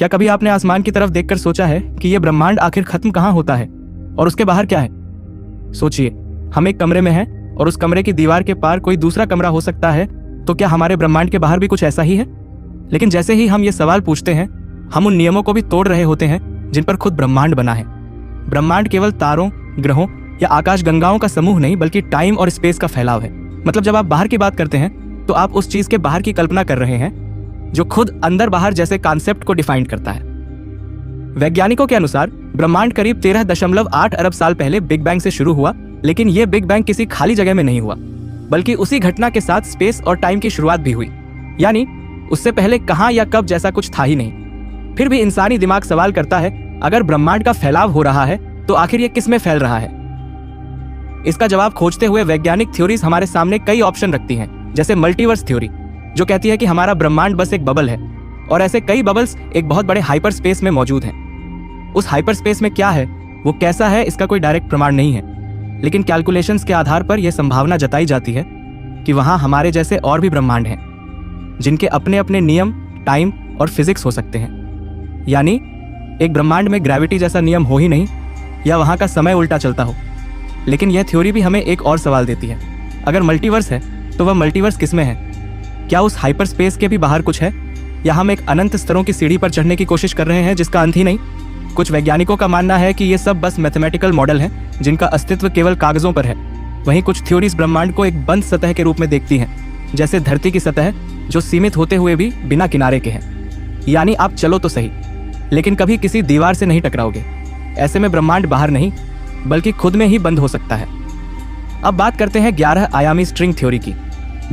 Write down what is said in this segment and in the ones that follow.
क्या कभी आपने आसमान की तरफ देखकर सोचा है कि यह ब्रह्मांड आखिर खत्म कहाँ होता है और उसके बाहर क्या है? सोचिए, हम एक कमरे में हैं और उस कमरे की दीवार के पार कोई दूसरा कमरा हो सकता है, तो क्या हमारे ब्रह्मांड के बाहर भी कुछ ऐसा ही है? लेकिन जैसे ही हम ये सवाल पूछते हैं, हम उन नियमों को भी तोड़ रहे होते हैं जिन पर खुद ब्रह्मांड बना है। ब्रह्मांड केवल तारों, ग्रहों या आकाश गंगाओं का समूह नहीं, बल्कि टाइम और स्पेस का फैलाव है। मतलब जब आप बाहर की बात करते हैं तो आप उस चीज के बाहर की कल्पना कर रहे हैं जो खुद अंदर बाहर जैसे कॉन्सेप्ट को डिफाइन करता है। वैज्ञानिकों के अनुसार ब्रह्मांड करीब 13.8 अरब साल पहले बिग बैंग से शुरू हुआ, लेकिन यह बिग बैंग किसी खाली जगह में नहीं हुआ, बल्कि उसी घटना के साथ स्पेस और टाइम की शुरुआत भी हुई। यानी उससे पहले कहां या कब जैसा कुछ था ही नहीं। फिर भी इंसानी दिमाग सवाल करता है, अगर ब्रह्मांड का फैलाव हो रहा है तो आखिर ये किस में फैल रहा है? इसका जवाब खोजते हुए वैज्ञानिक थ्योरीज हमारे सामने कई ऑप्शन रखती हैं, जैसे मल्टीवर्स थ्योरी, जो कहती है कि हमारा ब्रह्मांड बस एक बबल है और ऐसे कई बबल्स एक बहुत बड़े हाइपर स्पेस में मौजूद हैं। उस हाइपर स्पेस में क्या है, वो कैसा है, इसका कोई डायरेक्ट प्रमाण नहीं है, लेकिन कैलकुलेशंस के आधार पर यह संभावना जताई जाती है कि वहां हमारे जैसे और भी ब्रह्मांड हैं जिनके अपने अपने नियम, टाइम और फिजिक्स हो सकते हैं। यानी एक ब्रह्मांड में ग्रेविटी जैसा नियम हो ही नहीं, या वहां का समय उल्टा चलता हो। लेकिन यह थ्योरी भी हमें एक और सवाल देती है, अगर मल्टीवर्स है तो वह मल्टीवर्स किसमें है? क्या उस हाइपर स्पेस के भी बाहर कुछ है, या हम एक अनंत स्तरों की सीढ़ी पर चढ़ने की कोशिश कर रहे हैं जिसका अंत ही नहीं? कुछ वैज्ञानिकों का मानना है कि ये सब बस मैथमेटिकल मॉडल हैं जिनका अस्तित्व केवल कागजों पर है। वहीं कुछ थ्योरीज ब्रह्मांड को एक बंद सतह के रूप में देखती हैं, जैसे धरती की सतह जो सीमित होते हुए भी बिना किनारे के है। यानी आप चलो तो सही, लेकिन कभी किसी दीवार से नहीं टकराओगे। ऐसे में ब्रह्मांड बाहर नहीं बल्कि खुद में ही बंद हो सकता है। अब बात करते हैं 11 आयामी स्ट्रिंग थ्योरी की,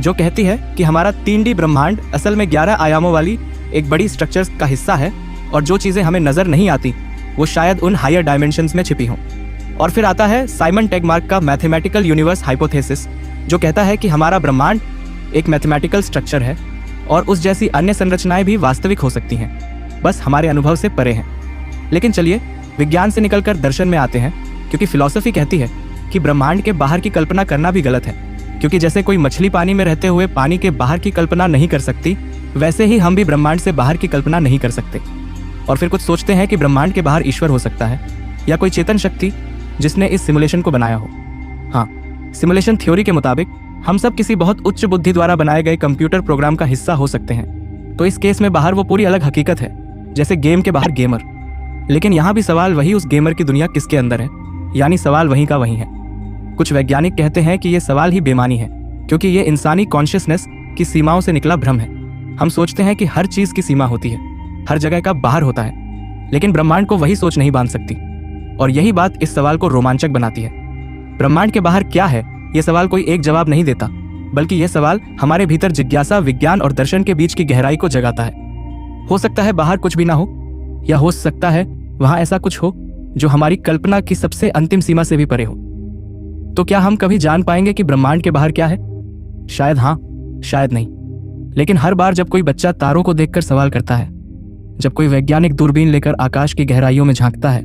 जो कहती है कि हमारा 3D ब्रह्मांड असल में 11 आयामों वाली एक बड़ी स्ट्रक्चर का हिस्सा है और जो चीज़ें हमें नज़र नहीं आती वो शायद उन हायर डायमेंशंस में छिपी हों। और फिर आता है साइमन टेगमार्क का मैथमेटिकल यूनिवर्स हाइपोथेसिस, जो कहता है कि हमारा ब्रह्मांड एक मैथमेटिकल स्ट्रक्चर है और उस जैसी अन्य संरचनाएं भी वास्तविक हो सकती हैं, बस हमारे अनुभव से परे हैं। लेकिन चलिए विज्ञान से निकलकर दर्शन में आते हैं, क्योंकि फिलॉसफी कहती है कि ब्रह्मांड के बाहर की कल्पना करना भी गलत है, क्योंकि जैसे कोई मछली पानी में रहते हुए पानी के बाहर की कल्पना नहीं कर सकती, वैसे ही हम भी ब्रह्मांड से बाहर की कल्पना नहीं कर सकते। और फिर कुछ सोचते हैं कि ब्रह्मांड के बाहर ईश्वर हो सकता है या कोई चेतन शक्ति जिसने इस सिमुलेशन को बनाया हो। हाँ, सिमुलेशन थ्योरी के मुताबिक हम सब किसी बहुत उच्च बुद्धि द्वारा बनाए गए कंप्यूटर प्रोग्राम का हिस्सा हो सकते हैं। तो इस केस में बाहर वो पूरी अलग हकीकत है, जैसे गेम के बाहर गेमर। लेकिन यहाँ भी सवाल वही, उस गेमर की दुनिया किसके अंदर है, यानी सवाल वहीं का वहीं है। कुछ वैज्ञानिक कहते हैं कि ये सवाल ही बेमानी है, क्योंकि ये इंसानी कॉन्शियसनेस की सीमाओं से निकला भ्रम है। हम सोचते हैं कि हर चीज की सीमा होती है, हर जगह का बाहर होता है, लेकिन ब्रह्मांड को वही सोच नहीं बांध सकती। और यही बात इस सवाल को रोमांचक बनाती है। ब्रह्मांड के बाहर क्या है, यह सवाल कोई एक जवाब नहीं देता, बल्कि यह सवाल हमारे भीतर जिज्ञासा, विज्ञान और दर्शन के बीच की गहराई को जगाता है। हो सकता है बाहर कुछ भी ना हो, या हो सकता है वहां ऐसा कुछ हो जो हमारी कल्पना की सबसे अंतिम सीमा से भी परे हो। तो क्या हम कभी जान पाएंगे कि ब्रह्मांड के बाहर क्या है? शायद हाँ, शायद नहीं। लेकिन हर बार जब कोई बच्चा तारों को देखकर सवाल करता है, जब कोई वैज्ञानिक दूरबीन लेकर आकाश की गहराइयों में झांकता है,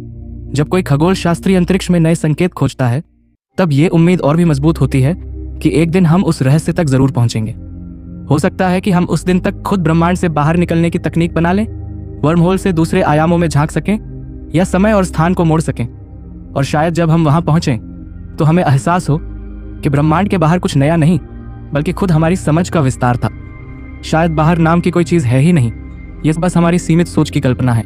जब कोई खगोल शास्त्री अंतरिक्ष में नए संकेत खोजता है, तब ये उम्मीद और भी मजबूत होती है कि एक दिन हम उस रहस्य तक जरूर पहुंचेंगे। हो सकता है कि हम उस दिन तक खुद ब्रह्मांड से बाहर निकलने की तकनीक बना लें, वर्म होल से दूसरे आयामों में झांक सकें या समय और स्थान को मोड़ सकें। और शायद जब हम वहां पहुंचें तो हमें एहसास हो कि ब्रह्मांड के बाहर कुछ नया नहीं, बल्कि खुद हमारी समझ का विस्तार था। शायद बाहर नाम की कोई चीज है ही नहीं, ये बस हमारी सीमित सोच की कल्पना है।